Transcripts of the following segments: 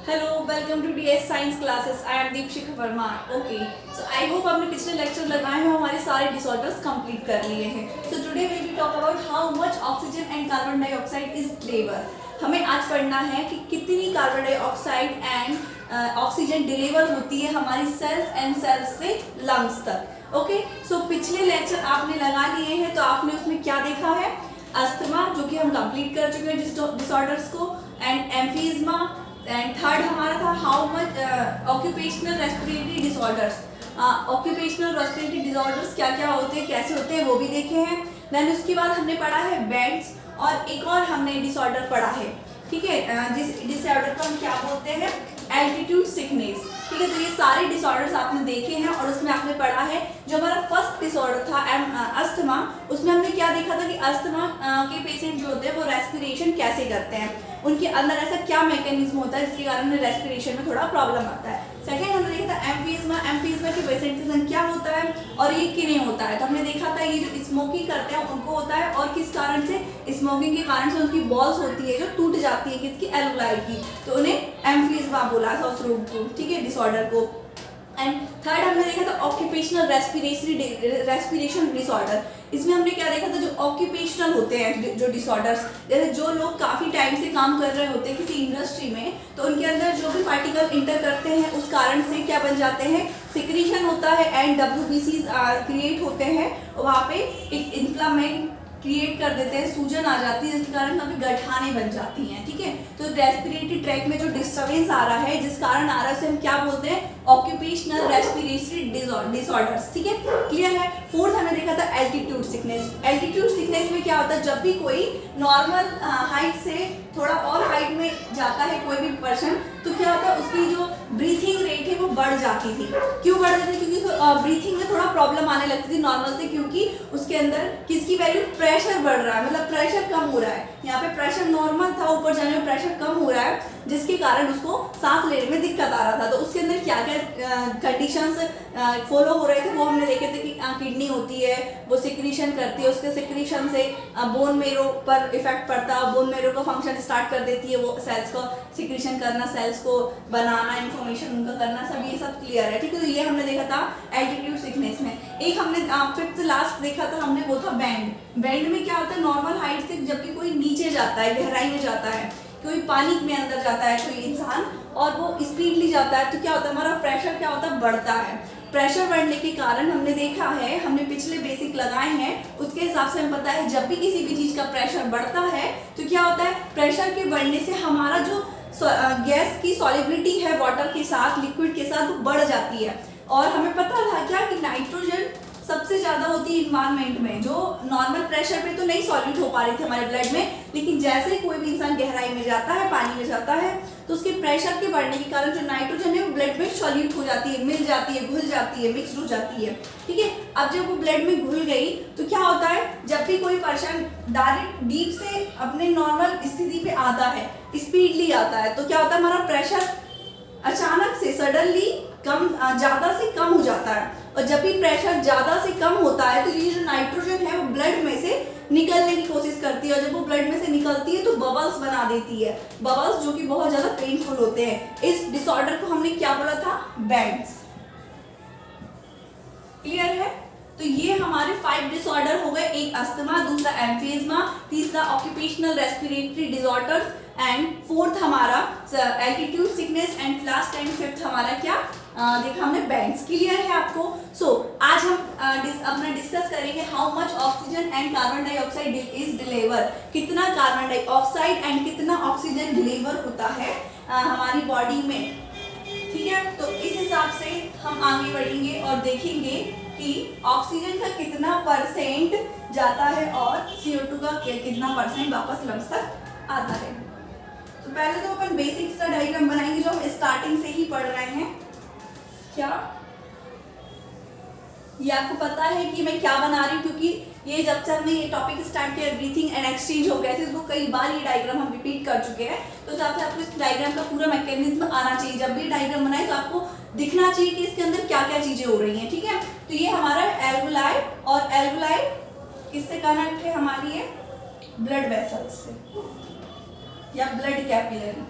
Hello, welcome to DS science classes. I am Deepshikha Verma. Okay, so I hope आपने पिछले lecture लगाए हैं, हमारे सारे डिसऑर्डर्स कंप्लीट कर लिए हैं। So today will be talk about how much oxygen and carbon dioxide is deliver. हमें आज पढ़ना है कि कितनी carbon dioxide and oxygen deliver होती है हमारी सेल्स एंड सेल्स से लंग्स तक। ओके, सो पिछले लेक्चर आपने लगा लिए हैं, तो आपने उसमें क्या देखा है? अस्थमा, जो कि हम कंप्लीट कर चुके हैं डिसऑर्डर्स को, एंड एम्फीजमा, एंड थर्ड हमारा था how much occupational respiratory disorders. Occupational respiratory disorders क्या क्या होते हैं, कैसे होते हैं, वो भी देखे हैं। देन उसके बाद हमने पढ़ा है बैंड्स, और एक और हमने डिसऑर्डर पढ़ा है, ठीक है, जिस डिसऑर्डर को हम क्या बोलते हैं? Altitude sickness. ठीक है, तो ये सारे डिसऑर्डर्स आपने देखे हैं, और उसमें आपने पढ़ा है जो हमारा फर्स्ट डिसऑर्डर था अस्थमा, उसमें हमने क्या देखा था कि अस्थमा के पेशेंट जो होते हैं वो रेस्पिरेशन कैसे करते हैं, उनके अंदर ऐसा क्या मैकेनिज्म होता है जिसके कारण रेस्पिरेशन में थोड़ा प्रॉब्लम आता है। सेकेंड हमने देखा था एम्फीजमा। एम्फीजमा के पेशेंट के संग क्या होता है और ये किन्हें होता है, तो हमने देखा था ये जो स्मोकिंग करते हैं उनको होता है, और किस कारण से? स्मोकिंग के कारण से उनकी बॉल्स होती है जो टूट जाती है, किसकी? एल्वुलाई की, तो उन्हें एम्फीजमा बोला था उस रोग को, ठीक है, डिसऑर्डर को। एंड थर्ड हमने देखा था ऑक्यूपेशनल रेस्पिरेशन डिसऑर्डर। इसमें हमने क्या देखा था? जो ऑक्यूपेशनल होते हैं जो डिसऑर्डर्स, जैसे जो लोग काफ़ी टाइम से काम कर रहे होते हैं किसी इंडस्ट्री में, तो उनके अंदर जो भी पार्टिकल इंटर करते हैं उस कारण से क्या बन जाते हैं? सिक्रीशन होता है, एंड WBCs क्रिएट होते हैं, वहाँ पे एक इन्फ्लामेंट क्रिएट कर देते हैं, सूजन आ जाती है, जिसके कारण हमें गठाने बन जाती हैं। ठीक है, तो रेस्पिरेटरी ट्रैक में जो डिस्टर्बेंस आ रहा है, जिस कारण आ रहा है, उसे हम क्या बोलते हैं? Occupational respiratory disorders. ठीक है, क्लियर है। फोर्थ हमने देखा था एल्टीट्यूड सिकनेस। एल्टीट्यूड सिकनेस में क्या होता है? जब भी कोई नॉर्मल हाइट से थोड़ा और हाइट में जाता है कोई भी पर्सन, तो क्या होता है? उसकी जो ब्रीथिंग रेट है वो बढ़ जाती थी। क्यों बढ़ जाती थी? क्योंकि ब्रीथिंग में थोड़ा प्रॉब्लम आने लगती थी नॉर्मल से, क्योंकि उसके अंदर किसकी वैल्यू? प्रेशर बढ़ रहा है, मतलब प्रेशर कम हो रहा है। यहाँ पे प्रेशर नॉर्मल था, ऊपर जाने में प्रेशर कम हो रहा है, जिसके कारण उसको सांस लेने में दिक्कत आ रहा था। तो उसके अंदर क्या क्या कंडीशंस फॉलो हो रहे थे वो हमने देखे थे कि किडनी होती है, वो सिक्रीशन करती है, उसके सिक्रीशन से बोन मेरो पर इफेक्ट पड़ता है, बोन मेरो का फंक्शन स्टार्ट कर देती है, वो सेल्स को सिक्रीशन करना, सेल्स को बनाना, इन्फॉर्मेशन उनका करना, सब ये सब क्लियर है। ठीक है, तो ये हमने देखा था एल्टीट्यूड सिकनेस में। एक हमने फिफ्थ लास्ट देखा था हमने, वो था बैंड। बैंड में क्या होता है? नॉर्मल हाइट से जब भी कोई नीचे जाता है, गहराई में जाता है, कोई पानी में अंदर जाता है कोई इंसान, और वो स्पीडली जाता है, तो क्या होता है? हमारा प्रेशर क्या होता है? बढ़ता है। प्रेशर बढ़ने के कारण हमने देखा है, हमने पिछले बेसिक लगाए हैं, उसके हिसाब से हमें पता है जब भी किसी भी चीज का प्रेशर बढ़ता है तो क्या होता है? प्रेशर के बढ़ने से हमारा जो गैस की सॉलिबिलिटी है वाटर के साथ, लिक्विड के साथ, वो बढ़ जाती है। और हमें पता था क्या कि नाइट्रोजन सबसे ज्यादा होती है इन्वायरमेंट में, जो नॉर्मल प्रेशर पे तो नहीं सॉल्यूट हो पा रही थी हमारे ब्लड में, लेकिन जैसे ही कोई भी इंसान गहराई में जाता है, पानी में जाता है, तो उसके प्रेशर के बढ़ने के कारण जो नाइट्रोजन है वो ब्लड में सॉल्यूट हो जाती है, मिल जाती है, घुल जाती है, मिक्स हो जाती है। ठीक है, अब जब वो ब्लड में घुल गई तो क्या होता है? जब भी कोई पर्सन डायरेक्ट डीप से अपने नॉर्मल स्थिति पे आता है, स्पीडली आता है, तो क्या होता है? हमारा प्रेशर अचानक से सडनली कम, ज्यादा से कम हो जाता है। और जब भी प्रेशर ज्यादा से कम होता है तो ये जो नाइट्रोजन है वो ब्लड में से निकलने की कोशिश करती है, और जब वो ब्लड में से निकलती है तो बबल्स बना देती है, बबल्स जो कि बहुत ज्यादा पेनफुल होते हैं। इस डिसऑर्डर को हमने क्या बोला था? बैंड्स। क्लियर है? तो ये हमारे 5 डिसऑर्डर हो गए। एक अस्थमा, दूसरा एम्फीजमा, तीसरा occupational respiratory disorders, and fourth हमारा altitude sickness, and last and fifth हमारा क्या देखा हमने? बैंड्स। क्लियर है आपको? सो आज हम अपना डिस्कस करेंगे how much oxygen and carbon dioxide is deliver. कितना कार्बन डाइऑक्साइड एंड कितना ऑक्सीजन डिलीवर होता है हमारी बॉडी में। ठीक है, तो इस हिसाब से हम आगे बढ़ेंगे और देखेंगे कि ऑक्सीजन का कितना परसेंट जाता है और CO2 का कितना परसेंट वापस लंग्स तक आता है। तो पहले तो अपन बेसिक्स का डायग्राम बनाएंगे जो हम स्टार्टिंग से ही पढ़ रहे हैं। क्या ये आपको पता है कि मैं क्या बना रही हूँ? क्योंकि ये जब से हमने ये टॉपिक स्टार्ट किया, ब्रीथिंग एंड एक्सचेंज हो गए थे, तो कई बार ये डायग्राम हम रिपीट कर चुके हैं, तो जब से आपको इस डायग्राम का पूरा मैकेनिज्म आना चाहिए। जब भी डायग्राम बनाए तो आपको दिखना चाहिए कि इसके अंदर क्या क्या चीजें हो रही हैं। ठीक है, तो ये हमारा एल्वुलाई, और एल्वुलाई किससे कनेक्ट है? हमारी है ब्लड वेसल्स से या ब्लड कैपिलरी।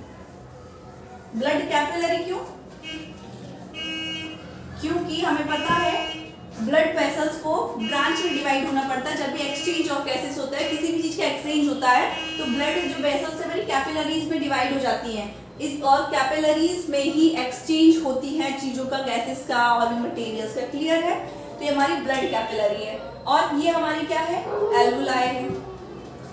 ब्लड कैपिलरी क्यों? क्योंकि हमें पता है ब्लड वेसल्स को ब्रांच में डिवाइड होना पड़ता है जब भी एक्सचेंज ऑफ गैसेस होता है, किसी भी चीज का एक्सचेंज होता है तो ब्लड जो वेसल्स है मेरी कैपिलरीज में डिवाइड हो जाती हैं। इस और कैपिलरीज में ही एक्सचेंज होती है चीजों का, गैसेस का और भी मटेरियल्स का। क्लियर है? तो ये हमारी ब्लड कैपिलरी है और ये हमारी क्या है? एल्वुलाई है।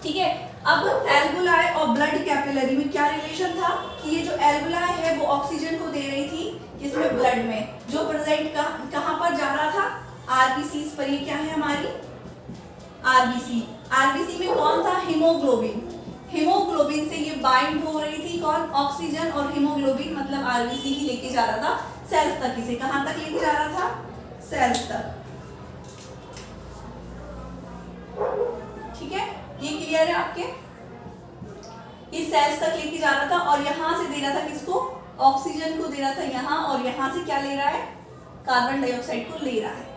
ठीक है, अब एल्वुलाई और ब्लड कैपिलरी में क्या रिलेशन था कि ये जो एल्वुलाई है वो ऑक्सीजन को दे रही थी इसमें ब्लड में, जो प्रेजेंट कहाँ पर जा रहा था? आरबीसी पर। ये क्या है हमारी? आरबीसी। आरबीसी में कौन था? हीमोग्लोबिन। हीमोग्लोबिन से ये बाइंड हो रही थी कौन? ऑक्सीजन। और हीमोग्लोबिन मतलब आरबीसी ही लेके जा रहा था सेल्स तक। इसे कहां तक लेके जा रहा था? सेल्स तक। ठीक है, ये क्लियर है आपके? ये सेल्स तक लेके जा रहा था और यहां से दे रहा था किसको? ऑक्सीजन को दे रहा था यहां, और यहां से क्या ले रहा है? कार्बन डाइऑक्साइड को ले रहा है।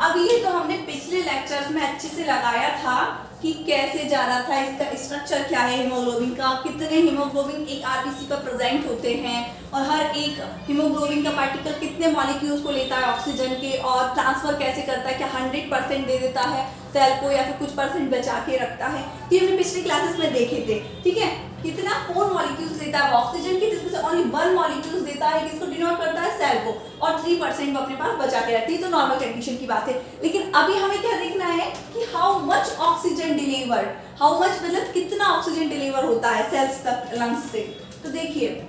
अब ये तो हमने पिछले लेक्चर्स में अच्छे से लगाया था कि कैसे जा रहा था, इसका स्ट्रक्चर क्या है हीमोग्लोबिन का, कितने हीमोग्लोबिन एक आरबीसी पर प्रेजेंट होते हैं और हर एक हीमोग्लोबिन का पार्टिकल कितने मॉलिक्यूल्स को लेता है ऑक्सीजन के, और ट्रांसफर कैसे करता है, क्या 100% दे देता है सेल को या फिर कुछ परसेंट बचा के रखता है। तो हमने पिछले क्लासेस में देखे थे। ठीक है, कितना 4 मॉलिक्यूल्स देता है ऑक्सीजन के, जिसमें से ओनली 1 मॉलिक्यूल्स देता है, किसको डिनोट करता है? सेल को, और 3% वो अपने पास बचा के रखती है। तो नॉर्मल कंडीशन की बात है। लेकिन अभी हमें क्या देखना है कि how much oxygen delivered, how much मतलब कितना ऑक्सीजन डिलीवर होता है सेल्स तक लंग्स से। तो देखिए,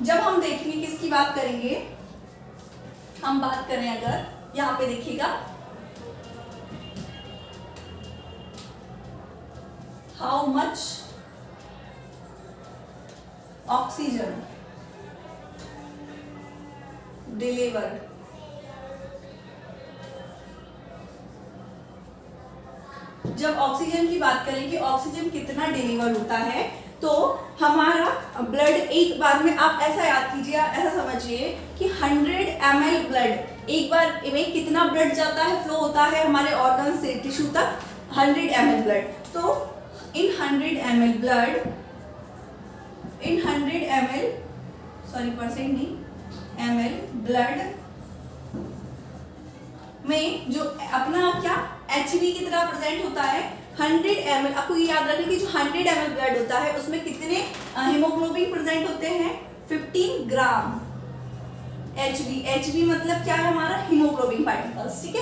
जब हम देखेंगे किसकी बात करेंगे, हम बात करें अगर यहाँ पे देखिएगा हाउ मच ऑक्सीजन डिलीवर जब ऑक्सीजन की बात करें कि ऑक्सीजन कितना डिलीवर होता है, तो हमारा ब्लड एक बार में, आप ऐसा याद कीजिए, ऐसा समझिए कि 100 ml ब्लड एक बार में कितना ब्लड जाता है, फ्लो होता है हमारे ऑर्गन से टिश्यू तक? 100 ml ब्लड। तो इन 100 ml ब्लड, इन 100 ml, सॉरी परसेंट नहीं, ml ब्लड में जो अपना क्या HB कितना प्रेजेंट होता है? 100 ml। आपको ये याद रखना कि जो 100 ml ब्लड होता है उसमें कितने हीमोग्लोबिन प्रेजेंट होते हैं? 15 ग्राम HB मतलब क्या है हमारा? Haemoglobin particles. ठीक है,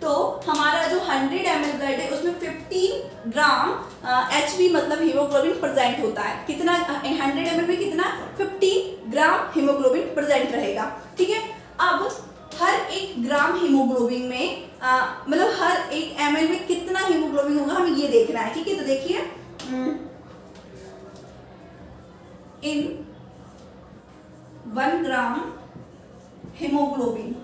तो हमारा जो 100 ml ब्लड है उसमें 15 ग्राम HB मतलब हीमोग्लोबिन प्रेजेंट होता है। कितना? 100 ml में कितना? 15 ग्राम हीमोग्लोबिन प्रेजेंट रहेगा। ठीक है, अब हर 1 ग्राम हीमोग्लोबिन में मतलब हर 1 ml में कितना हीमोग्लोबिन होगा, हमें ये देखना है। ठीक है, तो देखिए इन 1 ग्राम हीमोग्लोबिन,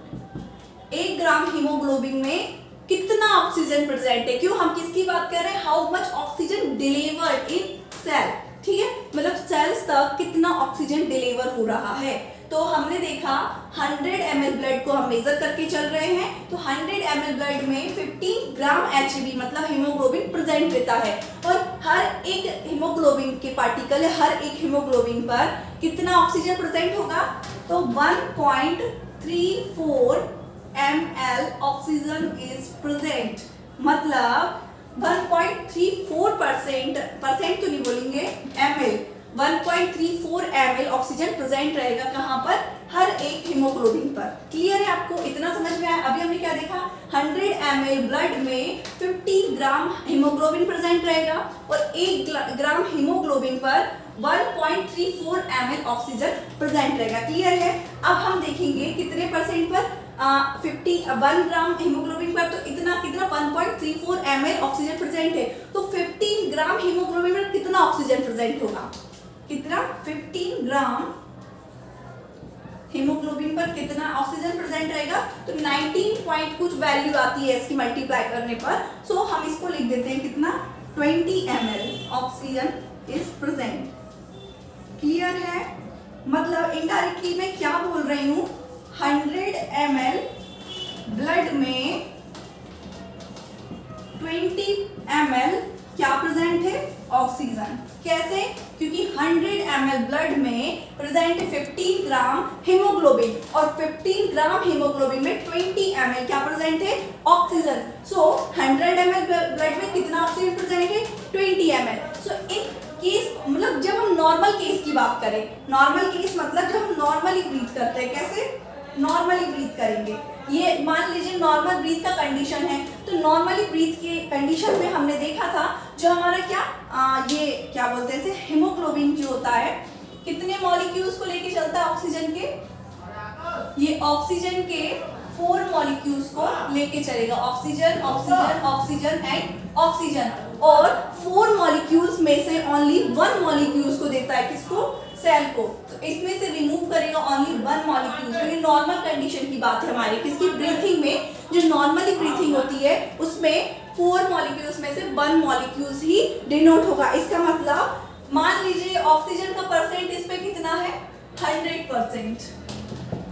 1 ग्राम हीमोग्लोबिन में कितना ऑक्सीजन प्रेजेंट है? क्यों, हम किसकी बात कर रहे हैं? How much oxygen delivered in cell. ठीक है, मतलब सेल्स तक कितना ऑक्सीजन डिलीवर हो रहा है। तो हमने देखा 100 ml ब्लड को हम मेजर करके चल रहे हैं, तो 100 ml ब्लड में 15 ग्राम HB मतलब हीमोग्लोबिन प्रेजेंट रहता है, और हर एक हीमोग्लोबिन के पार्टिकल है, हर एक हीमोग्लोबिन पर कितना ऑक्सीजन प्रेजेंट होगा? तो 1.34 ml ऑक्सीजन इज प्रेजेंट, मतलब 1.34% तो नहीं बोलेंगे, ml 1.34 ml ऑक्सीजन प्रेजेंट रहेगा कहां पर? हर एक हीमोग्लोबिन पर। क्लियर है आपको? इतना समझ में आया? अभी हमने क्या देखा? 100 ml ब्लड में 15 ग्राम हीमोग्लोबिन प्रेजेंट रहेगा और 1 ग्राम हीमोग्लोबिन पर 1.34 ml ऑक्सीजन प्रेजेंट रहेगा। क्लियर है? अब हम देखेंगे कितने परसेंट पर? 1 ग्राम हीमोग्लोबिन पर तो इतना कितना 1.34 ml ऑक्सीजन प्रेजेंट है, तो 15 ग्राम हीमोग्लोबिन में कितना ऑक्सीजन प्रेजेंट होगा? कितना? 15 ग्राम हीमोग्लोबिन पर कितना ऑक्सीजन प्रेजेंट रहेगा? तो 19 पॉइंट कुछ वैल्यू आती है इसकी मल्टीप्लाई करने पर, सो हम इसको लिख देते हैं कितना? 20 ml oxygen is present. Clear है? मतलब इनडायरेक्टली मैं क्या बोल रही हूँ, 100 ml ब्लड में 20 ml क्या प्रेजेंट है? ऑक्सीजन। कैसे? क्योंकि 100 ml ब्लड में प्रेजेंट है 15 ग्राम हीमोग्लोबिन और 15 ग्राम हीमोग्लोबिन में 20 ml क्या प्रेजेंट है? ऑक्सीजन। सो 100 ml ब्लड में कितना ऑक्सीजन प्रेजेंट है? 20 ml। सो इन केस मतलब जब हम नॉर्मल केस की बात करें, नॉर्मल केस मतलब जब हम नॉर्मली ब्रीथ करते हैं, कैसे? नॉर्मली ब्रीथ करेंगे। ये मान लीजिए नॉर्मल ब्रीथ का कंडीशन है, तो नॉर्मली ब्रीथ के कंडीशन में हमने देखा था जो हमारा ये क्या बोलते हैं, हीमोग्लोबिन जो होता है कितने मॉलिक्यूल्स को लेके चलता है ऑक्सीजन के? ये ऑक्सीजन के 4 मॉलिक्यूल्स को लेके चलेगा। Oxygen oxygen oxygen and oxygen, और 4 मॉलिक्यूल्स में से ओनली 1 मॉलिक्यूल्स को देता है, किसको? सेल को। तो इसमें से रिमूव करेगा ओनली 1 मॉलिक्यूल। तो ये नॉर्मल कंडीशन की बात है हमारी, किसकी? ब्रीथिंग में। जो नॉर्मली ब्रीथिंग होती है उसमें 4 मॉलिक्यूल्स में से 1 मॉलिक्यूल्स ही डिनोट होगा। इसका मतलब मान लीजिए ऑक्सीजन का परसेंट इस पे कितना है? 100%।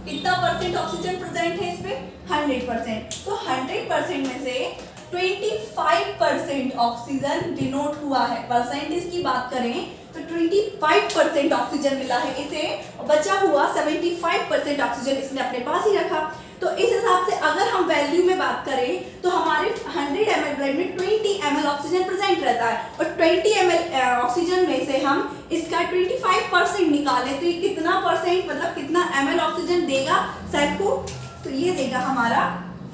कितना परसेंट ऑक्सीजन प्रेजेंट है इस पे? 100%। तो 100% में से 25% ऑक्सीजन डिनोट हुआ है। परसेंटेज की बात करें तो 25% ऑक्सीजन मिला है इसे, बचा हुआ 75% ऑक्सीजन इसने अपने पास ही रखा। तो इस हिसाब से अगर हम वैल्यू में बात करें तो हमारे 100 ml ब्लड में 20 ml ऑक्सीजन प्रेजेंट रहता है, और 20 ml ऑक्सीजन में से हम इसका 25% निकालें तो ये कितना परसेंट मतलब कितना ml ऑक्सीजन देगा सेल को? तो ये देगा हमारा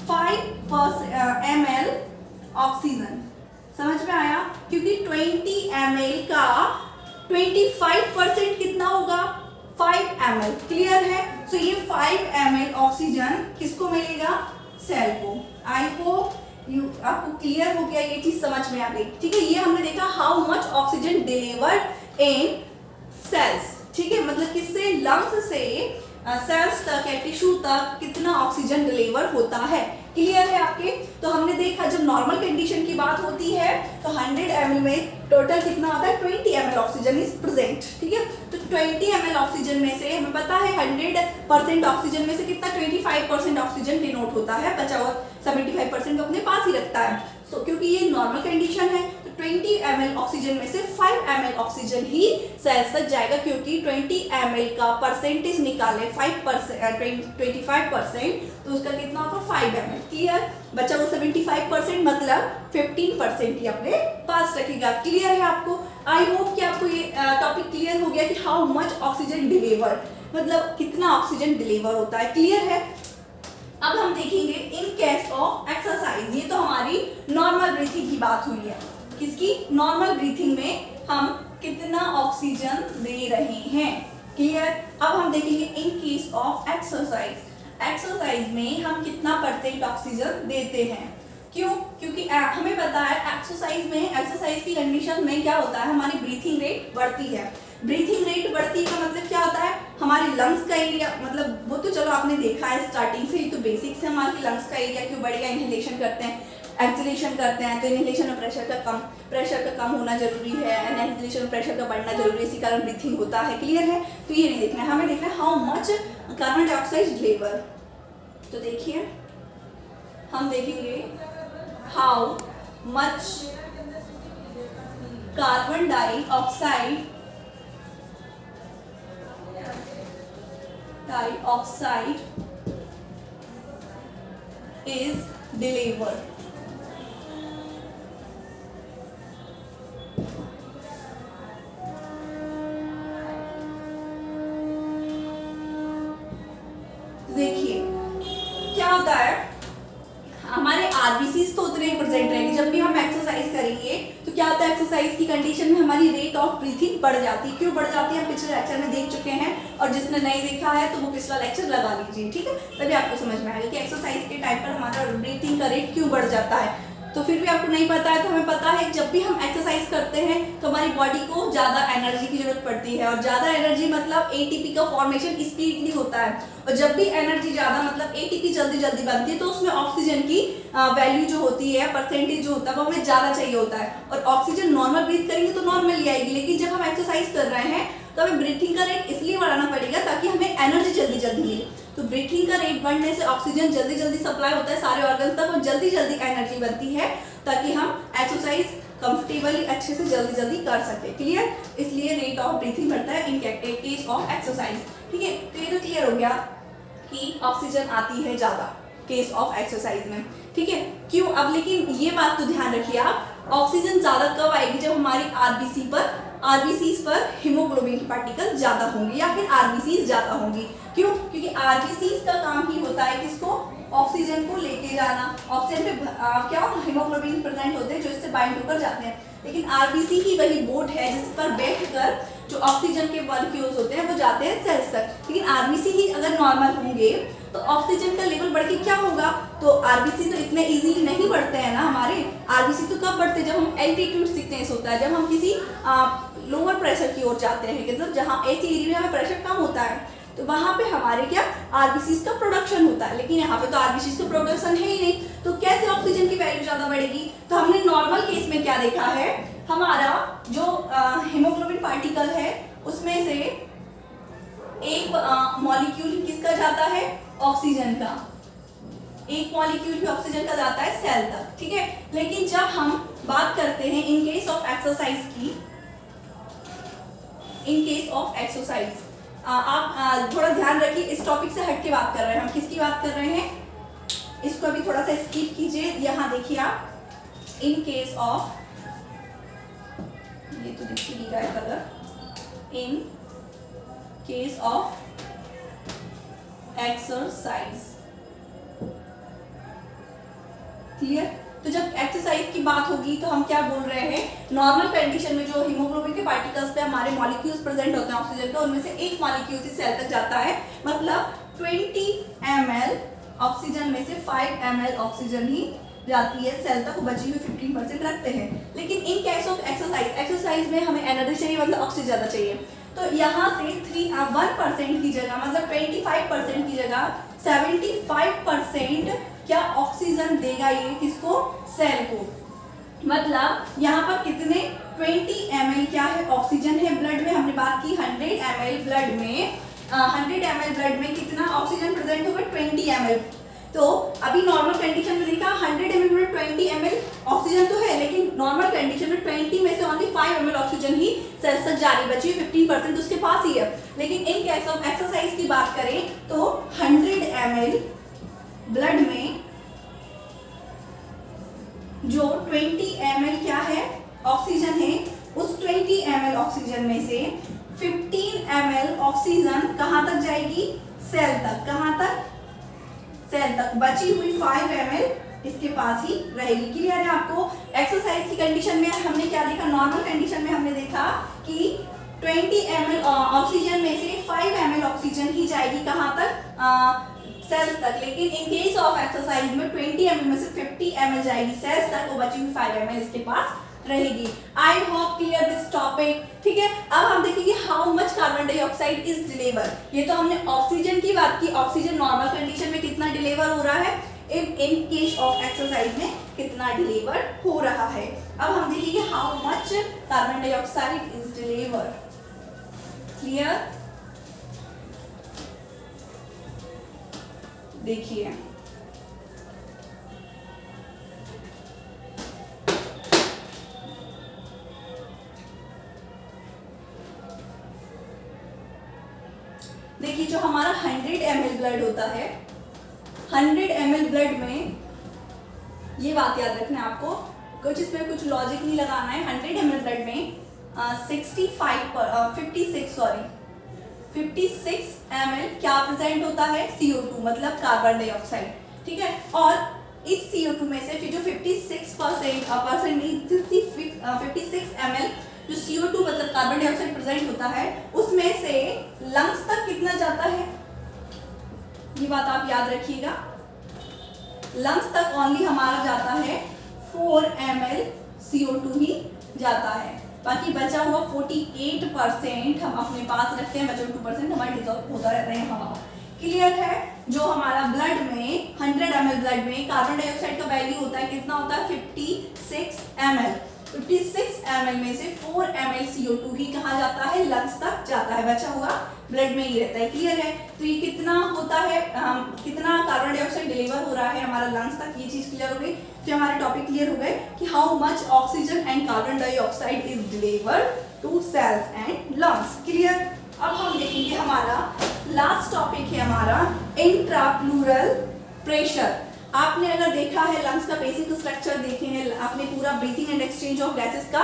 5 ml ऑक्सीजन। समझ में आया? क्योंकि 20 ml का 25% कितना होगा? 5 ml। क्लियर है? सो ये 5 ml ऑक्सीजन किसको मिलेगा? सेल को। आई होप आपको क्लियर हो गया, ये चीज समझ में आ गई। ठीक है, ये हमने देखा how much oxygen delivered in cells. ठीक है, मतलब किससे? लंग्स से सेल्स तक या टिश्यू तक कितना ऑक्सीजन डिलीवर होता है। क्लियर है आपके? तो हमने देखा जब नॉर्मल कंडीशन की बात होती है तो 100 ml में टोटल कितना होता है? 20 ml ऑक्सीजन इज प्रेजेंट। ठीक है, तो 20 ml ऑक्सीजन में से हमें पता है 100% ऑक्सीजन में से कितना? 25% ऑक्सीजन डिनोट होता है, बचा हुआ 75% को अपने पास ही रखता है। सो क्योंकि ये नॉर्मल कंडीशन है तो 20 ml ऑक्सीजन में से 5 ml ऑक्सीजन ही सेल्स तक जाएगा, क्योंकि 20 ml का परसेंटेज निकाले 25% तो उसका कितना होगा? 5 ml। क्लियर? बचा वो 75% मतलब 15% ही अपने पास रखेगा। क्लियर है आपको? आई होप कि आपको ये टॉपिक क्लियर हो गया कि हाउ मच ऑक्सीजन डिलीवर, मतलब कितना ऑक्सीजन डिलीवर होता है। क्लियर है? अब हम देखेंगे इन केस ऑफ एक्सरसाइज। ये तो हमारी नॉर्मल ब्रीथिंग की बात हुई है। किसकी? नॉर्मल ब्रीथिंग में हम कितना ऑक्सीजन दे रहे हैं। क्लियर? अब हम देखेंगे in case of exercise. Exercise में हम कितना परसेंट ऑक्सीजन देते हैं। क्यों? क्योंकि हमें पता है एक्सरसाइज की कंडीशन में क्या होता है? हमारी ब्रीथिंग रेट बढ़ती है। ब्रीथिंग रेट बढ़ती का मतलब क्या होता है? हमारे लंग्स का एरिया, मतलब वो तो चलो आपने देखा है स्टार्टिंग से ही, तो बेसिक से हमारे लंग्स का एरिया क्यों बढ़ेगा? इनहेलेशन करते हैं, एक्सहेलेशन करते हैं, तो इनहेलेशन में प्रेशर का कम होना जरूरी है, एंड एक्सहेलेशन में प्रेशर का बढ़ना जरूरी है, इसी कारण ब्रीथिंग होता है। क्लियर है? तो ये नहीं देखना है, हमें देखना है how much carbon dioxide deliver. तो देखिए हम देखेंगे how much carbon dioxide is delivered। देखिए क्या होता है, हमारे आरबीसीज तो उतने ही प्रेजेंट रहेंगे जब भी हम एक्सरसाइज करेंगे। तो क्या होता है, एक्सरसाइज की कंडीशन में हमारी रेट ऑफ ब्रीथिंग बढ़ जाती है। क्यों बढ़ जाती है? हम पिछले लेक्चर में देख चुके हैं, और जिसने नहीं देखा है तो वो पिछला लेक्चर लगा लीजिए। ठीक है, तभी आपको समझ में आएगा कि एक्सरसाइज के टाइम पर हमारा ब्रीथिंग का रेट क्यों बढ़ जाता है। तो फिर भी आपको नहीं पता है तो हमें पता है जब भी हम एक्सरसाइज करते हैं तो हमारी बॉडी को ज़्यादा एनर्जी की जरूरत पड़ती है, और ज़्यादा एनर्जी मतलब एटीपी का फॉर्मेशन स्पीडली होता है, और जब भी एनर्जी ज़्यादा मतलब एटीपी जल्दी जल्दी बनती है तो उसमें ऑक्सीजन की वैल्यू जो होती है, परसेंटेज जो होता है वो हमें ज़्यादा चाहिए होता है। और ऑक्सीजन नॉर्मल ब्रीथ करेंगे तो नॉर्मली आएगी, लेकिन जब हम एक्सरसाइज कर रहे हैं तो हमें ब्रीथिंग का रेट इसलिए बढ़ाना पड़ेगा ताकि हमें एनर्जी जल्दी जल्दी मिले। तो ब्रीथिंग का रेट बढ़ने से ऑक्सीजन जल्दी जल्दी सप्लाई होता है सारे ऑर्गन्स तक, और जल्दी जल्दी एनर्जी बनती है ताकि हम एक्सरसाइज कंफर्टेबली अच्छे से जल्दी जल्दी कर सके। क्लियर? इसलिए रेट ऑफ ब्रीथिंग बढ़ता है इन केस ऑफ एक्सरसाइज। ठीक है, तो ये तो क्लियर हो गया कि ऑक्सीजन आती है ज़्यादा केस ऑफ एक्सरसाइज में। ठीक है, क्यों? अब लेकिन ये बात तो ध्यान रखिए आप, ऑक्सीजन ज़्यादा कब आएगी? जब हमारी आरबीसीज पर हीमोग्लोबिन की पार्टिकल ज़्यादा होंगी या फिर आरबीसीज ज़्यादा होंगी। क्यों? क्योंकि आरबीसीज का काम ही होता है किसको? ऑक्सीजन को लेके जाना। ऑक्सीजन पे क्या हीमोग्लोबिन प्रेजेंट होते हैं जो इससे बाइंड होकर जाते हैं, लेकिन आरबीसी ही वही बोट है जिस पर बैठकर जो ऑक्सीजन के मॉलिक्यूल्स होते हैं वो जाते हैं सेल्स तक। लेकिन आरबीसी ही अगर नॉर्मल होंगे तो ऑक्सीजन का लेवल बढ़ के क्या होगा? तो आरबीसी तो इतने इजीली नहीं बढ़ते हैं ना हमारे। आरबीसी तो कब बढ़ते हैं? जब हम एल्टीट्यूड सिकनेस होता है, जब हम किसी लोअर प्रेशर की ओर जाते हैं, मतलब जहाँ ऐसी एरिया में हमें प्रेशर कम होता है तो वहाँ पे हमारे क्या आरबीसीज का प्रोडक्शन होता है। लेकिन यहाँ पे तो आरबीसीज का प्रोडक्शन है ही नहीं, तो कैसे ऑक्सीजन की वैल्यू ज़्यादा बढ़ेगी? तो हमने नॉर्मल केस में क्या देखा है, हमारा जो हीमोग्लोबिन पार्टिकल है उसमें से एक मॉलिक्यूल किसका जाता है? ऑक्सीजन का। एक मॉलिक्यूल भी ऑक्सीजन का जाता है सेल तक। ठीक है, लेकिन जब हम बात करते हैं इन केस ऑफ एक्सरसाइज की, इन केस ऑफ एक्सरसाइज आप थोड़ा ध्यान रखिए, इस टॉपिक से हट के बात कर रहे हैं हम। किसकी बात कर रहे हैं? इसको अभी थोड़ा सा स्किप कीजिए। यहाँ देखिए आप, इन केस ऑफ, ये तो दिख ही रहा है colour, in case of exercise. Clear? तो जब एक्सरसाइज की बात होगी तो हम क्या बोल रहे हैं, नॉर्मल कंडीशन में जो हीमोग्लोबिन के पार्टिकल्स पे हमारे मॉलिक्यूल्स प्रेजेंट होते हैं ऑक्सीजन का, उनमें से एक मॉलिक्यूल इस सेल तक जाता है, मतलब 20 ml ऑक्सीजन में से 5 ml ऑक्सीजन ही जाती है सेल तक, बची हुई 15% रखते हैं। लेकिन इन केस ऑफ एक्सरसाइज में हमें एनर्जी चाहिए, मतलब ऑक्सीजन ज़्यादा चाहिए, तो यहाँ से 1% की जगह, मतलब 25% की जगह 75% क्या ऑक्सीजन देगा ये किसको? सेल को। मतलब यहाँ पर कितने 20 ml क्या है? ऑक्सीजन है ब्लड में। हमने बात की 100 ml ब्लड में, 100 ml ब्लड में कितना ऑक्सीजन प्रेजेंट होगा? 20 ml। तो अभी नॉर्मल कंडीशन में देखा 100 ml में 20 ml ऑक्सीजन तो है, लेकिन नॉर्मल कंडीशन में 20 में से ओनली 5 ml ऑक्सीजन ही सेल्स तक जा रही, बची 15% उसके पास ही है। लेकिन इन केस ऑफ एक्सरसाइज की बात करें तो 100 ml ब्लड में जो 20 ml क्या है? ऑक्सीजन है, उस 20 ml ऑक्सीजन में से 15 ml ऑक्सीजन कहाँ तक जाएगी? सेल तक। कहाँ तक? सेल तक। बची हुई 5 ml इसके पास ही रहेगी। क्लियर है आपको? एक्सरसाइज की कंडीशन में हमने क्या देखा? नॉर्मल कंडीशन में हमने देखा कि 20 ml ऑक्सीजन में से 5 ml ऑक्सीजन ही जाएगी कहाँ तक? सेल्स तक। लेकिन इन केस ऑफ एक्सरसाइज में 20 ml में से 50 ml जाएगी सेल्स तक, वो बची हुई 5 ml इसके पास रहेगी। I hope clear this topic. ठीक है, अब हम देखेंगे how much carbon dioxide is deliver. ये तो हमने ऑक्सीजन की बात की, ऑक्सीजन नॉर्मल कंडीशन में कितना डिलीवर हो रहा है, इन केस ऑफ एक्सरसाइज में कितना डिलीवर हो रहा है। अब हम देखेंगे how much carbon dioxide is deliver. Clear? देखिए, देखिए जो हमारा 100 ml ब्लड होता है, 100 ml ब्लड में, ये बात याद रखना है आपको, कुछ इसमें कुछ लॉजिक नहीं लगाना है। 100 ml ब्लड में 56 ml क्या प्रेजेंट होता है? CO2, मतलब कार्बन डाइऑक्साइड। ठीक है, और इस CO2 में से फिर जो 56 ml जो CO2 मतलब कार्बन डाइऑक्साइड प्रेजेंट होता है, उसमें से लंग्स तक कितना जाता है? ये बात आप याद रखिएगा, लंग्स तक ओनली हमारा जाता है 4 ml CO2 ही जाता है। बाकी बचा हुआ 48% हम अपने पास रखते हैं, बचा 2% हमारे डिजॉल्व होता रहता है हवा। क्लियर है? जो हमारा ब्लड में 100 ml ब्लड में कार्बन डाइऑक्साइड का वैल्यू होता है, कितना होता है? 56 ml। 56 ml में से 4 ml CO2 ही कहाँ जाता है, लंग्स तक जाता है, बचा हुआ ब्लड में ही रहता है। क्लियर है? तो ये कितना होता है, कितना कार्बन डाइऑक्साइड डिलीवर हो रहा है हमारा लंग्स तक, ये चीज क्लियर हो गई। तो हमारे टॉपिक क्लियर हो गए कि how much oxygen and carbon dioxide is delivered to cells and lungs. Clear? अब हम देखेंगे हमारा लास्ट टॉपिक है हमारा इंट्राप्लूरल प्रेशर। आपने अगर देखा है लंग्स का बेसिक स्ट्रक्चर देखे हैं, आपने पूरा breathing and exchange of gases का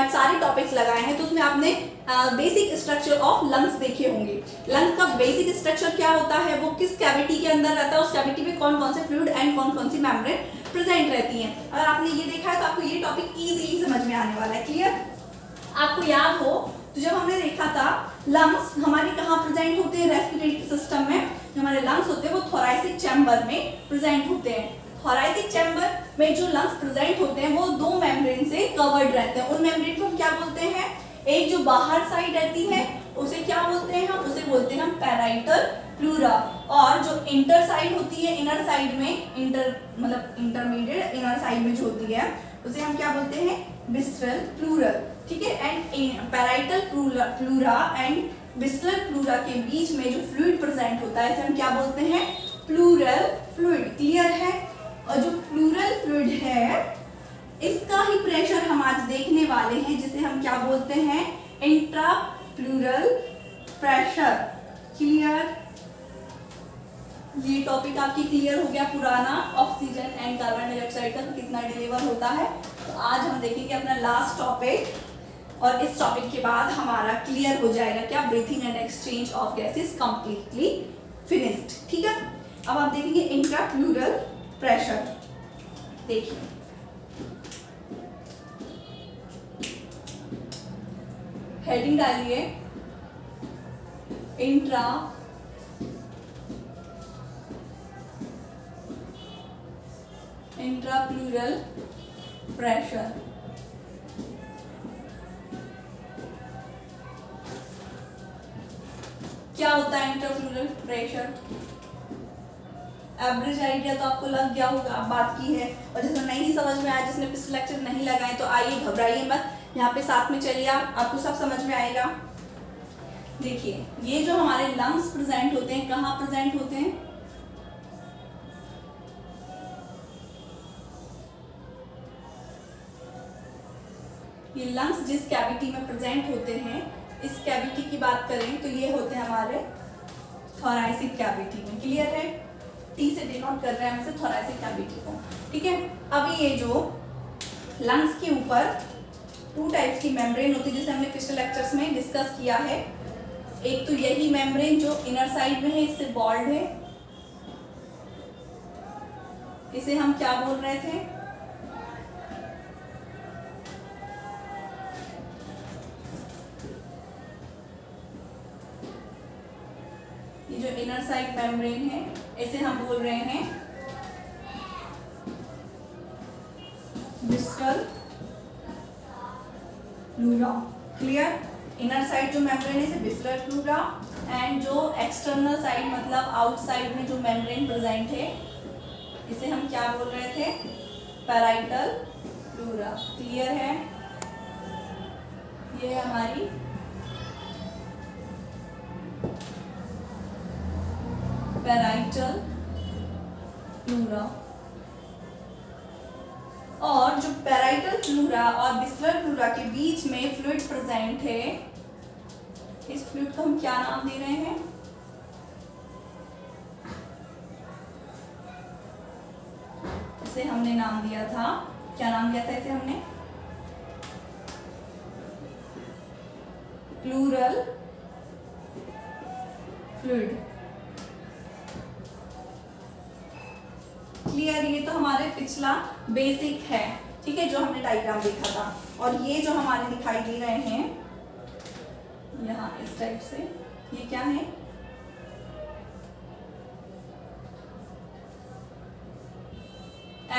सारे टॉपिक्स लगाए हैं, तो उसमें आपने बेसिक स्ट्रक्चर ऑफ लंग्स देखे होंगे। लंग्स का बेसिक स्ट्रक्चर क्या होता है, वो किस कैविटी के अंदर रहता है, उस कैविटी में कौन कौन से फ्लूइड एंड कौन कौन सी मेम्ब्रेन प्रेजेंट रहती हैं। अगर आपने ये देखा है तो आपको ये टॉपिक इजीली समझ में आने वाला है। क्लियर? आपको याद हो तो जब हमने देखा था लंग्स हमारे कहाँ प्रेजेंट होते हैं, रेस्पिरेटरी सिस्टम में जो हमारे लंग्स होते हैं वो थोरैसिक चैम्बर में प्रेजेंट होते हैं। थोरैसिक चैम्बर में जो लंग्स प्रेजेंट होते हैं वो 2 मेम्ब्रेन से कवर्ड रहते हैं। उन मेम्ब्रेन को हम क्या बोलते हैं, एक जो बाहर साइड रहती है उसे क्या बोलते हैं, हम उसे बोलते हैं हम पैराइटल प्लूरा, और जो इंटर साइड होती है, इनर साइड में, इंटर मतलब इंटरमीडिएट इनर साइड में जो होती है उसे हम क्या बोलते हैं, विस्ट्रल प्लूरल। ठीक है? And parietal pleura and visceral pleura के बीच में जो फ्लूइड प्रेजेंट होता है इसे हम क्या बोलते हैं, प्लूरल फ्लूइड। क्लियर है? और जो प्लूरल फ्लूइड है इसका ही प्रेशर हम आज देखने वाले हैं, जिसे हम क्या बोलते हैं, इंट्राप्लूरल प्रेशर। क्लियर? ये टॉपिक आपकी क्लियर हो गया पुराना, ऑक्सीजन एंड कार्बन डाइऑक्साइड का कितना डिलीवर होता है। तो आज हम देखेंगे अपना लास्ट टॉपिक, और इस टॉपिक के बाद हमारा क्लियर हो जाएगा क्या, breathing and exchange of gases completely finished. ठीक है? अब आप देखेंगे इंट्राप्लूरल प्रेशर। देखिए हेडिंग डालिए इंट्राप्लूरल प्रेशर। क्या होता है इंट्राप्लूरल प्रेशर? एवरेज आइडिया तो आपको लग गया होगा, बात की है। और जिसने नहीं समझ में आया, जिसने पिछले लेक्चर नहीं लगाए, तो आइए घबराइए मत, यहाँ पे साथ में चलिए, आपको सब समझ में आएगा। देखिए ये जो हमारे लंग्स प्रेजेंट होते हैं, कहाँ प्रेजेंट होते हैं, ये लंग्स जिस कैविटी में प्रेजेंट होते हैं, इस कैविटी की बात करें तो ये होते हैं हमारे थोरैसिक कैविटी में। क्लियर है? टी से डिनोट कर रहे हैं हम इसे, थोरैसिक कैविटी को। ठीक है? अब ये जो लंग्स के ऊपर 2 टाइप्स की मेम्ब्रेन होती है, जिसे हमने पिछले लेक्चर्स में डिस्कस किया है। एक तो यही मेम्ब्रेन जो इनर साइड में है, इससे बॉल्ड है, इसे हम क्या बोल रहे थे, ये जो इनर साइड मेम्ब्रेन है इसे हम बोल रहे हैं विस्ट्रल प्लूरा। क्लियर? इनर साइड जो मेम्ब्रेन है इसे विस्ट्रल प्लूरा, एंड जो एक्सटर्नल साइड मतलब आउटसाइड में जो मेम्ब्रेन प्रेजेंट है इसे हम क्या बोल रहे थे, पैराइटल प्लूरा। क्लियर है? ये हमारी पैराइटल प्लूरा। और जो पैराइटल प्लूरा और विस्ट्रल प्लूरा के बीच में फ्लूइड प्रेजेंट है, इस फ्लूइड को हम क्या नाम दे रहे हैं, इसे हमने नाम दिया था, क्या नाम दिया था इसे हमने, प्लूरल फ्लूइड। क्लियर? ये तो हमारे पिछला बेसिक है। ठीक है? जो हमने डायग्राम देखा था, और ये जो हमारे दिखाई दे रहे हैं यहाँ इस टाइप से, ये क्या है,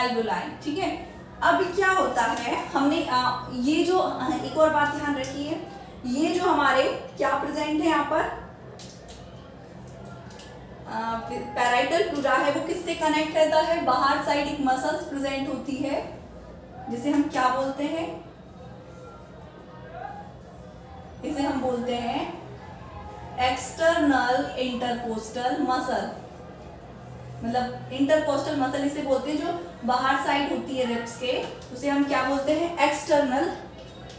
एल्वेओलाई। ठीक है? अब क्या होता है, हमने ये जो एक और बात ध्यान रखिए, ये जो हमारे क्या प्रेजेंट है यहाँ पर, पैराइटल प्लूरा है, वो किससे कनेक्ट रहता है, बाहर साइड एक मसल्स प्रेजेंट होती है जिसे हम क्या बोलते हैं, बोलते हैं एक्सटर्नल इंटरकोस्टल मसल। मतलब इंटरकोस्टल मसल इसे बोलते हैं, जो बाहर साइड होती है रिब्स के, उसे हम क्या बोलते हैं, एक्सटर्नल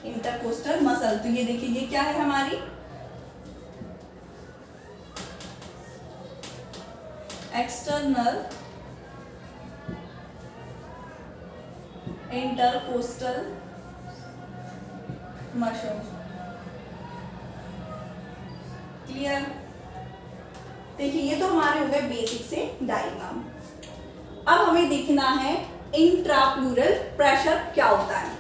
इंटरकोस्टल मसल। तो ये देखिए, ये क्या है हमारी एक्सटर्नल इंटरकोस्टल मसल। क्लियर? देखिए, ये तो हमारे हो गए बेसिक से डायग्राम। अब हमें देखना है इंट्राप्लूरल प्रेशर क्या होता है।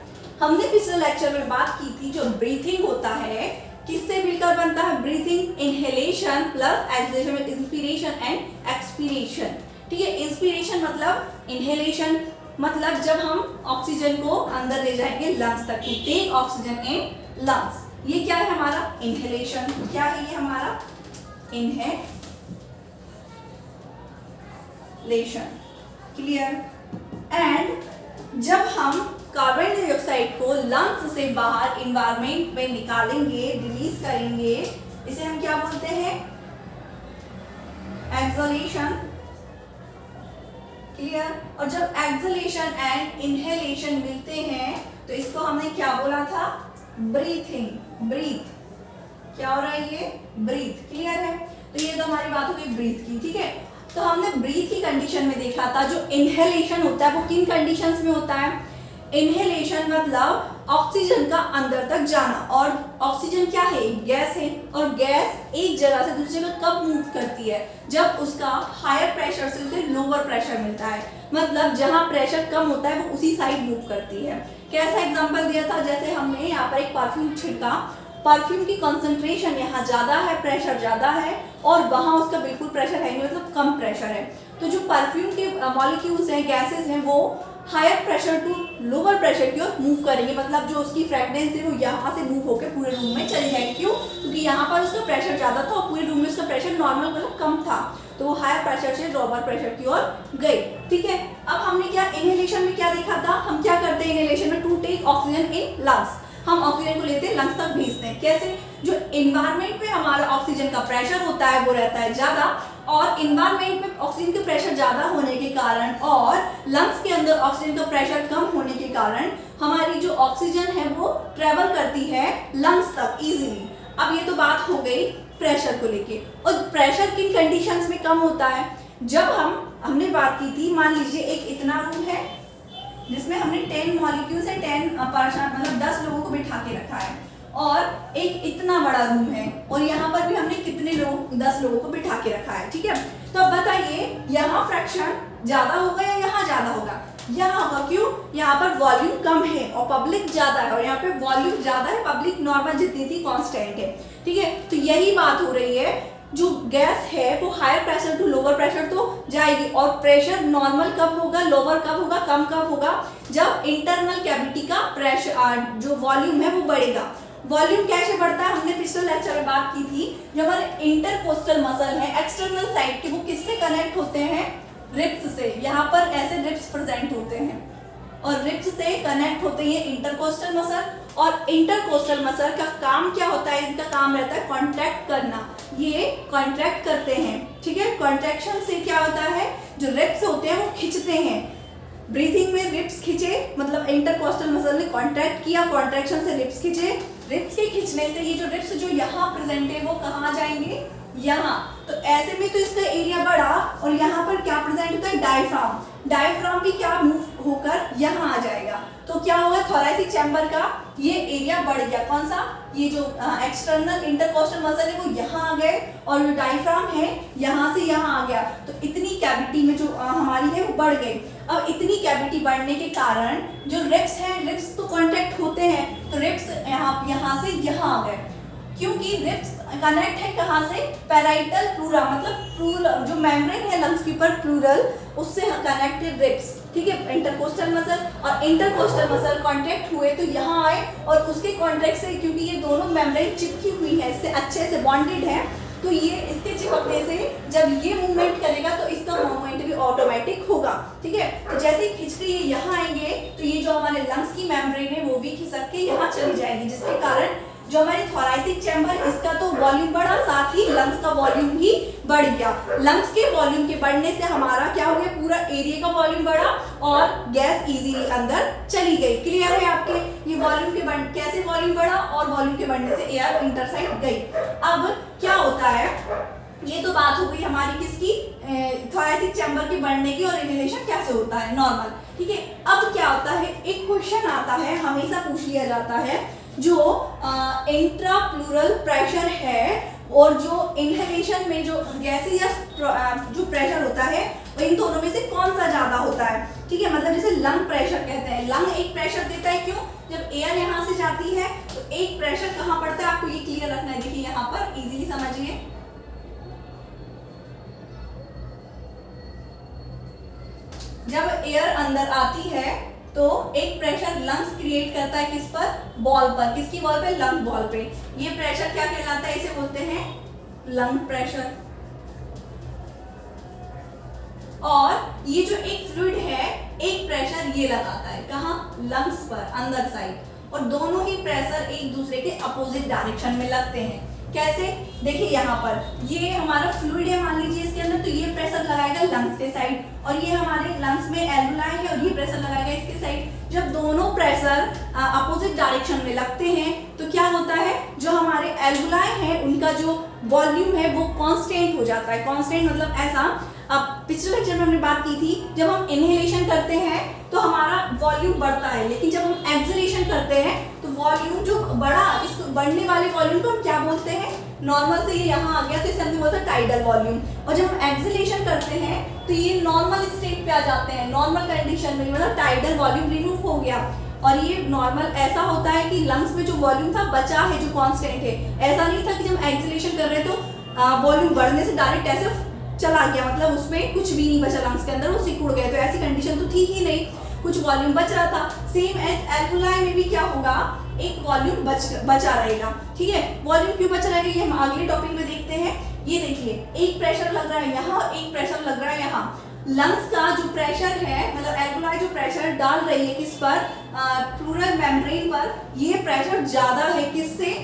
हमने पिछले लेक्चर में बात की थी, जो ब्रीथिंग होता है किससे मिलकर बनता है, breathing inhalation plus exhalation, inspiration and expiration. ठीक है, इंस्पिरेशन मतलब इनहेलेशन, मतलब जब हम ऑक्सीजन को अंदर ले जाएंगे लंग्स तक, टेक ऑक्सीजन इन लंग्स। ये क्या है हमारा इनहेलेशन। क्या है ये हमारा इनहेलेशन। क्लियर? एंड जब हम कार्बन डाइऑक्साइड को लंग्स से बाहर इन्वायरमेंट में निकालेंगे, रिलीज करेंगे, इसे हम क्या बोलते हैं, एक्सहेलेशन। क्लियर? और जब एक्सहेलेशन एंड इनहेलेशन मिलते हैं तो इसको हमने क्या बोला था, ब्रीथिंग। ब्रीथ क्या हो रहा है, ये ब्रीथ। क्लियर है? तो ये तो हमारी बात हो गई ब्रीथ की। ठीक है, तो हमने ब्रीथ की कंडीशन में देखा था, जो इनहेलेशन होता है वो किन कंडीशंस में होता है। इनहेलेशन मतलब ऑक्सीजन का अंदर तक जाना, और ऑक्सीजन क्या है, गैस है, और गैस एक जगह से दूसरी जगह कब मूव करती है, जब उसका हायर प्रेशर से उसे लोअर प्रेशर मिलता है। मतलब जहां प्रेशर कम होता है वो उसी साइड मूव करती है। कैसा एग्जांपल दिया था, जैसे हमने यहाँ पर एक परफ्यूम छिड़का, परफ्यूम की कंसंट्रेशन यहाँ ज्यादा है, प्रेशर ज्यादा है, और वहां उसका बिल्कुल प्रेशर है नहीं, मतलब कम प्रेशर है। तो जो परफ्यूम के मॉलिक्यूल्स हैं, गैसेस हैं, वो higher pressure to lower pressure की ओर मूव करेंगे। मतलब जो उसकी फ्रेगनेंस है वो यहाँ से मूव होकर पूरे रूम में चली जाएगी। क्यों? क्योंकि यहाँ पर उसका प्रेशर ज्यादा था और पूरे रूम में उसका प्रेशर नॉर्मल मतलब कम था, तो वो हायर प्रेशर से लोअर प्रेशर की ओर गई। ठीक है, अब हमने क्या इनहेलेशन में क्या देखा था, हम क्या करते हैं इनहेलेशन में, to take oxygen in lungs. हम ऑक्सीजन को लेते हैं लंग्स तक भेजते हैं। कैसे? जो एनवायरनमेंट में हमारा ऑक्सीजन का प्रेशर होता है वो रहता है ज्यादा, और एनवायरनमेंट में ऑक्सीजन के प्रेशर ज्यादा होने के कारण और लंग्स के अंदर ऑक्सीजन का प्रेशर कम होने के कारण हमारी जो ऑक्सीजन है वो ट्रेवल करती है लंग्स तक इजीली। अब ये तो बात हो गई प्रेशर को लेके। और प्रेशर किन कंडीशंस में कम होता है, जब हमने बात की थी, मान लीजिए एक इतना रूम है जिसमें हमने 10 मॉलिक्यूल्स है, 10 मतलब 10 लोगों को बिठा के रखा है, और एक इतना बड़ा रूम है, और यहाँ पर भी हमने कितने लोग, 10 लोगों को बिठा के रखा है। ठीक है, तो अब बताइए यहाँ फ्रैक्शन ज्यादा होगा या यहाँ ज्यादा होगा, यहाँ होगा। क्यों? यहाँ पर वॉल्यूम कम है और पब्लिक ज्यादा है, और यहाँ पे वॉल्यूम ज्यादा है, पब्लिक नॉर्मल जितनी थी कांस्टेंट है। ठीक है, तो यही बात हो रही है, जो गैस है वो higher pressure to lower pressure तो जाएगी, और प्रेशर नॉर्मल कब होगा, लोअर कब होगा, कम कब होगा, जब इंटरनल कैविटी का प्रेशर जो वॉल्यूम है वो बढ़ेगा। वॉल्यूम कैसे बढ़ता है, हमने पिछले लेक्चर में बात की थी, जो हमारे इंटरकोस्टल मसल है एक्सटर्नल साइड के, वो किससे कनेक्ट होते हैं, रिब्स से। यहाँ पर ऐसे रिब्स प्रेजेंट होते हैं, और रिब्स से कनेक्ट होते हैं इंटरकोस्टल मसल। और इंटरकोस्टल मसल का काम क्या होता है, इनका काम रहता है कॉन्ट्रैक्ट करना, ये कॉन्ट्रैक्ट करते हैं। ठीक है, कॉन्ट्रैक्शन से क्या होता है, जो रिब्स होते हैं वो खिंचते हैं। ब्रीथिंग में रिब्स खिंचे, मतलब इंटरकोस्टल मसल ने कॉन्ट्रैक्ट किया, कॉन्ट्रैक्शन से रिब्स खिंचे, रिब्स के खिंचने से ये जो रिब्स जो यहाँ प्रेजेंट है वो कहाँ जाएंगे, यहाँ। तो ऐसे में तो इसका एरिया बढ़ा, और यहाँ पर क्या प्रेजेंट होता है, डायफ्राम। डायफ्राम भी क्या मूव होकर यहाँ आ जाएगा, तो क्या होगा, थोरैसिक चैम्बर का ये एरिया बढ़ गया। कौन सा, ये जो एक्सटर्नल इंटरकोस्टल मसल है वो यहाँ आ गए, और जो डायफ्राम है यहाँ से यहाँ आ गया, तो इतनी कैविटी में जो हमारी है वो बढ़ गई। अब इतनी कैविटी बढ़ने के कारण जो रिब्स हैं, रिब्स तो कॉन्ट्रैक्ट होते हैं, तो रिब्स यहाँ से यहाँ आ गए, क्योंकि रिब्स कनेक्ट है कहाँ से, पैराइटल प्लूरा, मतलब प्लूरल जो मेम्ब्रेन है लंग्स के ऊपर प्लूरल, उससे कनेक्टेड रिब्स। ठीक है, इंटरकोस्टल मसल और इंटरकोस्टल मसल कॉन्ट्रैक्ट हुए तो यहाँ आए, और उसके कॉन्ट्रैक्ट से, क्योंकि ये दोनों मेम्ब्रेन चिपकी हुई है, इससे अच्छे से बॉन्डेड है, तो ये इसके चिपकने से जब ये मूवमेंट करेगा तो इसका मूवमेंट भी ऑटोमेटिक होगा। ठीक है, तो जैसे ही खिंच के ये यहाँ आएंगे तो ये जो हमारे लंग्स की मेम्ब्रेन है वो भी खिसक के यहाँ चली जाएगी, जिसके कारण जो हमारी थोरैसिक चैम्बर, इसका तो वॉल्यूम बढ़ा, साथ ही लंग्स का वॉल्यूम भी बढ़ गया। लंग्स के वॉल्यूम के बढ़ने से हमारा क्या हो गया, पूरा एरिया का वॉल्यूम बढ़ा और गैस इजीली अंदर चली गई। क्लियर है आपके, ये वॉल्यूम के बढ़ कैसे वॉल्यूम बढ़ा और वॉल्यूम के बढ़ने से एयर इंटरसाइड गई। अब क्या होता है, ये तो बात हो गई हमारी किसकी, थोरैसिक चैम्बर के बढ़ने की और इनहेलेशन कैसे होता है नॉर्मल, ठीक है। अब क्या होता है, एक क्वेश्चन आता है, हमेशा पूछ लिया जाता है, जो इंट्रा प्लूरल प्रेशर है और जो इनहेलेशन में जो गैसेस जो प्रेशर होता है वो इन दोनों में से कौन सा ज्यादा होता है, ठीक है। मतलब जैसे लंग प्रेशर कहते हैं, लंग एक प्रेशर देता है, क्यों, जब एयर यहाँ से जाती है तो एक प्रेशर कहाँ पड़ता है, आपको ये क्लियर रखना है। देखिए यहाँ पर इजीली समझिए, जब एयर अंदर आती है तो एक प्रेशर लंग्स क्रिएट करता है, किस पर, बॉल पर, किसकी बॉल पे, लंग बॉल पे। ये प्रेशर क्या कहलाता है, इसे बोलते हैं लंग प्रेशर। और ये जो एक फ्लूइड है, एक प्रेशर ये लगाता है, कहाँ, लंग्स पर, अंदर साइड, और दोनों ही प्रेशर एक दूसरे के अपोजिट डायरेक्शन में लगते हैं। कैसे, देखिए यहाँ पर ये हमारा फ्लूइड है, मान लीजिए इसके अंदर, तो ये प्रेशर लगाएगा लंग्स के साइड, और ये हमारे लंग्स में एल्वुलाई है और ये प्रेशर लगाएगा इसके साइड। जब दोनों प्रेशर अपोजिट डायरेक्शन में लगते हैं तो क्या होता है, जो हमारे एल्वुलाई है उनका जो वॉल्यूम है वो कांस्टेंट हो जाता है। कांस्टेंट मतलब ऐसा, अब पिछले लेक्चर में हमने बात की थी, जब हम इनहेलेशन करते हैं तो हमारा वॉल्यूम बढ़ता है, लेकिन जब हम एक्सहेलेशन करते हैं तो वॉल्यूम जो बढ़ा, इसको बढ़ने वाले वॉल्यूम को हम क्या बोलते हैं, नॉर्मल से ये यहाँ आ गया तो इसे हम बोलते हैं टाइडल वॉल्यूम। और जब हम एक्सहेलेशन करते हैं तो ये नॉर्मल स्टेट पे आ जाते हैं, नॉर्मल कंडीशन में, मतलब टाइडल वॉल्यूम रिमूव हो गया। और ये नॉर्मल ऐसा होता है कि लंग्स में जो वॉल्यूम था बचा है, जो कांस्टेंट है। ऐसा नहीं था कि जब एक्सहेलेशन कर रहे तो वॉल्यूम बढ़ने से डायरेक्ट ऐसे चला गया, मतलब उसमें कुछ भी नहीं बचा लंग्स के अंदर, वो सिकुड़ गए, तो ऐसी कंडीशन तो थी ही नहीं, कुछ वॉल्यूम बच रहा था। सेम एज एल्वुलाई में भी क्या होगा, एक वॉल्यूम बचा रहेगा, ठीक है। वॉल्यूम क्यों बचा रहेगा ये हम अगले टॉपिक में देखते हैं। ये देखिए, एक प्रेशर लग रहा है यहाँ और एक प्रेशर लग रहा है यहाँ। लंग्स का जो प्रेशर है, मतलब एल्वुलाई जो प्रेशर डाल रही है किस पर, प्लूरल मेम्ब्रेन पर, ये प्रेशर ज्यादा है किससे,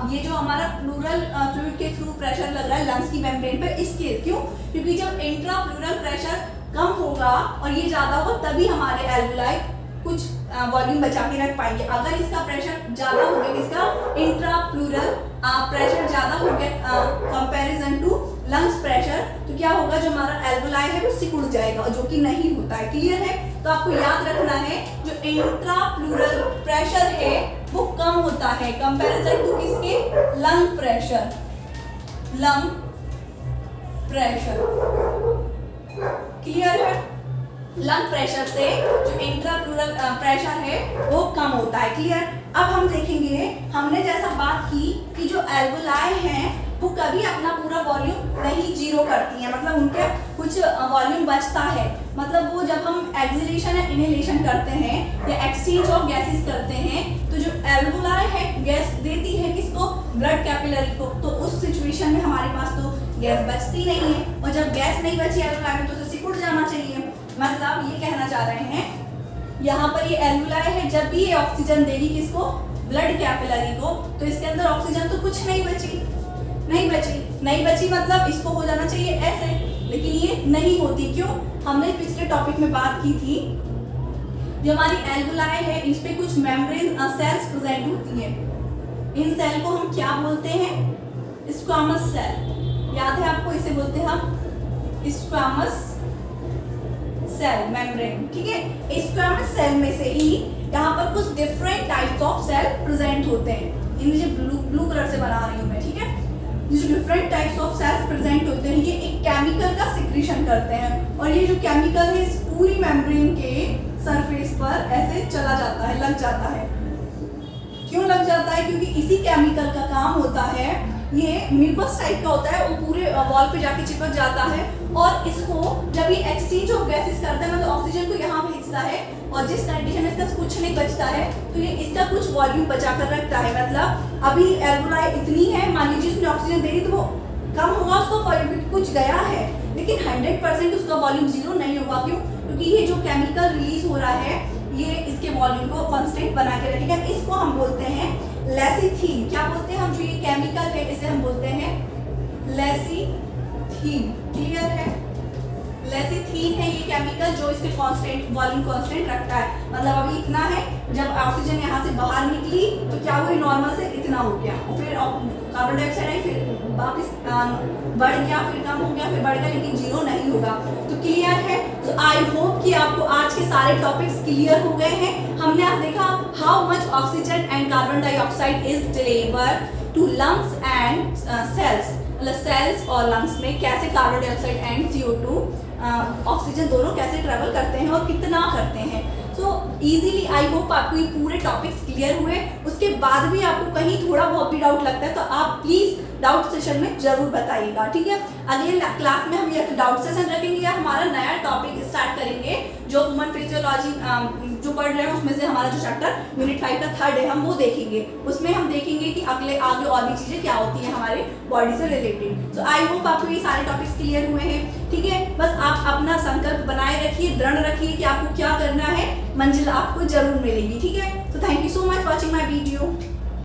ये जो हमारा प्लूरल फ्लूइड के थ्रू प्रेशर लग रहा है लंग्स की मेम्ब्रेन पर, इसके क्यों, क्योंकि जब इंट्रा प्लूरल प्रेशर कम होगा और ये ज्यादा होगा तभी हमारे एल्वुलाई कुछ वॉल्यूम बचा के रख पाएंगे। अगर इसका प्रेशर ज्यादा हो गया, इसका इंट्रा प्लूरल प्रेशर ज्यादा हो गया कंपैरिजन टू लंग्स प्रेशर, तो क्या होगा, जो हमारा एल्वुलाई है वो सिकुड़ जाएगा, जो कि नहीं होता है। क्लियर है, तो आपको याद रखना है जो इंट्रा प्लूरल प्रेशर है वो कम होता है कंपैरिजन टू किसके, lung pressure, lung pressure. Clear है, लंग प्रेशर से जो इंट्राप्लूरल प्रेशर है वो कम होता है। क्लियर, अब हम देखेंगे, हमने जैसा बात की कि जो एल्वुलाई हैं वो कभी अपना पूरा वॉल्यूम नहीं जीरो करती हैं, मतलब उनके कुछ वॉल्यूम बचता है। मतलब वो जब हम एक्सहेलेशन या इनहेलेशन करते हैं या एक्सचेंज ऑफ गैसेस करते हैं तो जो एल्वुलाई है गैस देती है किसको, ब्लड कैपिलरी को, तो उस सिचुएशन में हमारे पास तो गैस बचती नहीं है, और जब गैस नहीं बची एल्वुलाई में तो उसे सिकुड़ जाना चाहिए। मतलब ये कहना चाह रहे हैं, यहाँ पर ये एल्वुलाई है, जब भी ये ऑक्सीजन देगी किसको, ब्लड कैपिलरी को, तो इसके अंदर ऑक्सीजन तो कुछ नहीं बची, नहीं बची मतलब इसको हो जाना चाहिए ऐसे, लेकिन ये नहीं होती। क्यों, हमने पिछले टॉपिक में बात की थी, जो हमारी एल्वुलाई है इस पे कुछ मेम्ब्रेन सेल्स प्रेजेंट होती है। इन सेल को हम क्या बोलते हैं, स्क्वामस सेल, याद है आपको, इसे बोलते हैं हम स्क्वामस सेल मेम्ब्रेन, ठीक है। स्क्वामस सेल में से ही यहाँ पर कुछ different types of cell present होते हैं। इन्हें जो ब्लू कलर से बना रही हूँ मैं, ठीक है। ये जो different types of cells present होते हैं, ये एक केमिकल का सिक्रीशन करते हैं, और ये जो केमिकल है इस पूरी मेम्ब्रेन के सरफेस पर ऐसे चला जाता है, लग जाता है। क्यों लग जाता है, क्योंकि इसी केमिकल का काम होता है, ये म्यूकस टाइप का होता है, वो पूरे वॉल पे जाके चिपक जाता है, और इसको जब ये एक्सचेंज ऑफ गैसेस करता है, मतलब ऑक्सीजन को यहाँ भेजता है, और जिस कंडीशन में इसका कुछ नहीं बचता है तो ये इसका कुछ वॉल्यूम बचा कर रखता है। मतलब अभी एल्वुलाई इतनी है, मान लीजिए उसने ऑक्सीजन दे दी तो वो कम होगा उसको वॉल्यूम, कुछ गया है, लेकिन 100% उसका वॉल्यूम जीरो नहीं होगा। क्यों, क्योंकि ये जो केमिकल रिलीज हो रहा है ये इसके वॉल्यूम को कांस्टेंट बना के रखेगा। इसको हम बोलते हैं लेसिथीन, क्या बोलते हैं हम, जो ये केमिकल है इसे हम बोलते हैं लेसिथीन। क्लियर है? लेसिथीन है ये केमिकल जो इसके कांस्टेंट वॉल्यूम कांस्टेंट रखता है। मतलब अभी इतना है, जब ऑक्सीजन यहाँ से बाहर निकली तो क्या हुई, नॉर्मल से इतना हो गया, फिर कार्बन डाइऑक्साइड आई, फिर वापस बढ़ गया, फिर कम हो गया, फिर बढ़ गया, लेकिन जीरो नहीं होगा। तो क्लियर है? तो आई होप कि आपको आज के सारे टॉपिक्स क्लियर हो गए हैं। हमने आज देखा how much oxygen and carbon dioxide is delivered to lungs and cells, मतलब सेल्स और लंग्स में कैसे carbon dioxide and CO2 oxygen दोनों कैसे ट्रेवल करते हैं और कितना करते हैं। सो इजीली आई होप आपको ये पूरे टॉपिक्स क्लियर हुए। उसके बाद भी आपको कहीं थोड़ा बहुत भी डाउट लगता है तो आप प्लीज़ डाउट सेशन में जरूर बताइएगा, ठीक है। अगले क्लास में हम ये डाउट सेशन रखेंगे या हमारा नया टॉपिक स्टार्ट करेंगे जो ह्यूमन फिजियोलॉजी जो पढ़ रहे हैं उसमें से हमारा जो चैप्टर यूनिट 5 का 3rd है हम वो देखेंगे। उसमें हम देखेंगे कि आगे और भी चीज़ें क्या होती हैं हमारे बॉडी से रिलेटेड। सो आई होप आपको ये सारे टॉपिक्स क्लियर हुए हैं, ठीक है। बस आप अपना संकल्प बनाए रखिए, दृढ़ रखिए कि आपको क्या करना है, मंजिल आपको जरूर मिलेगी, ठीक है। तो thank you so much watching my video.